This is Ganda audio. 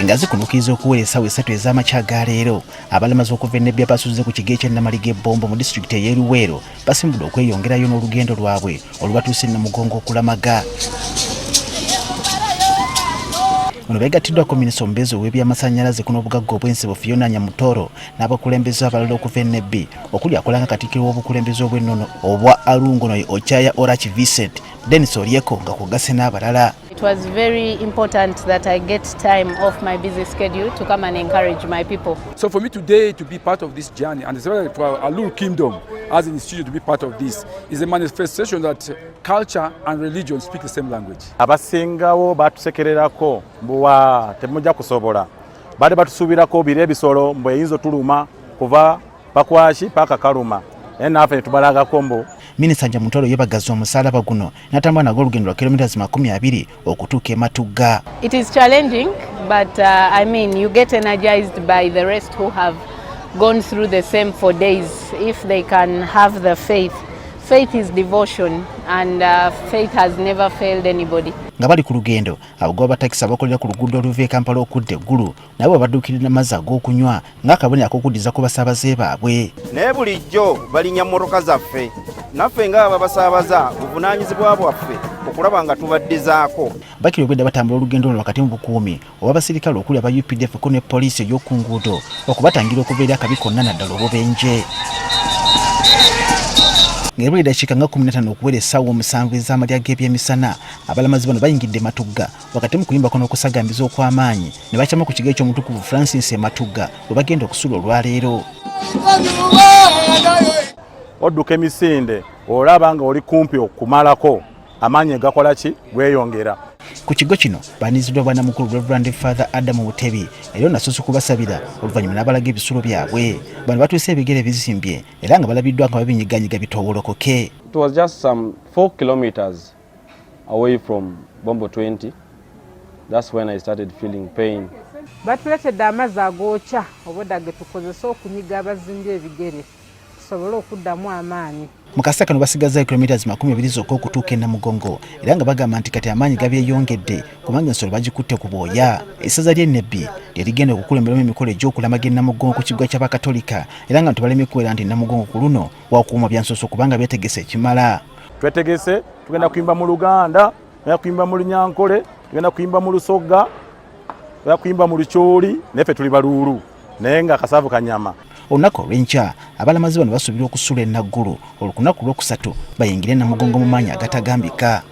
nga zikunukiriza okuwera essaawa 3 ez'amakya leero. Abalamazi okuva e Nebbi basuze ku kigo ky'Ennamaliga ebbombo mu disitulikiti ey'e Luweero basimbudde okweyongerayo n'olugendo lwabwe olubatuusa Namugongo okulamaga. Ono yegatiddwako Minisita omubeezi ow'ebyamasannyalaze n'obugagga obw'ensibo Phiona Nyamutooro n'abakulembeze abalala okuva e Nebbi okuli akolanga Katikkiro w'obukulembeze obw'ennono obwa Alur Ochaya Orach Vincent olwaleero nga kw'ogasse n'abalala. It was very important that I get time off my busy schedule to come and encourage my people. So for me today to be part of this journey, and especially for Alur Kingdom as an institution to be part of this, is a manifestation that culture and religion speak the same language. Abasingawo batusekererako mbuwa temujja kusobola. Bade batusuubirako bire ebisolo mbu eyinza tuluma kuva pakwashi paka kaluma. Naffe tubalagako mbu. Minisita Nyamutooro yebagazza omusalaba guno n'atambula nagwo olugendo lwa kilomita 20 okutuuka e Matugga. It is challenging, but I mean you get energized by the rest who have gone through the same for days. If they can have the faith. Faith is devotion, and faith has never failed anybody. Nga bali ku lugendo abagoba batakisi abakolera ku luguudo oluva e Kampala okudda eggulu nabo badduukirira amazzi ag'okunywa ng'akabonero ak'okuddiza ku basaabaze baabwe. Naye bulijjo balinnya mmotoka zaffe naffe ng'aba basaabaza buvunaanyizibwa bwaffe okulaba nga tubaddizaako. Bakiri obwedda batambula olugendo luno wakati mu bukuumi obw'abasirikale okuli aba UPDF ne poliisi ey'oku nguudo okubatangira okuva eri akabi konna naddala obubenje. Ng'ebulira dakiika nga 15 okuwera essaawa 7 ez'amalya g'ebyemisana abalamazi bano bayingidde Matugga wakati mu kuyimbako n'okusagambiza okw'amaanyi ne bakyama ku kigo ky'omutuukirivu Francis e Matugga we bagenda okusula olwaleero. Odduka emisinde olaba nga oli kumpi okumalako amaanyi gakola ki gweyongera. Ku kigo kino baaniziddwa bwana mukulu Reverend Father Adam Mutebi era nasoose kubasabira oluvannyuma n'abalaga ebisulo byabwe. Bano batuuse ebigere bizimbye era nga balabiddwa nga babinyiganyiga bitowolokoke. It was just some 4 kilometers away from Bombo 20. That's when I started feeling pain. Batuletedde amazzi agookya obudde ge tukozesa okunyiga abazimbye ebigere tusobole okuddamu amaanyi. Mu kaseera kano basigaza kilomita 20 zokka okutuuka e Namugongo era nga bagamba nti kati amaanyi gabyeyongedde kubanga ensolo bagikutte ku bwoya. Essaza ly'e Nebbi lye ligenda okukulemberamu emikolo egy'okulamaga e Namugongo ku kibuga ky'Abakatolika era nga tubaleme kuwera nti Namugongo ku luno wakuuma byansoso kubanga byetegese ekimala. Twetegese tugenda kuyimba mu Luganda, tugenda kuyimba mu Lunyankole, tugenda kuyimba mu Lusogga, tugenda kuyimba mu Lukyoli, neffe tuli baluulu naye nga kasaavu kanyama. Olunaku olw'enkya abalamazi bano basuubira okusula e Naggulu olunaku lwokusatu bayingire Namugongo mu maanyi agatagambika.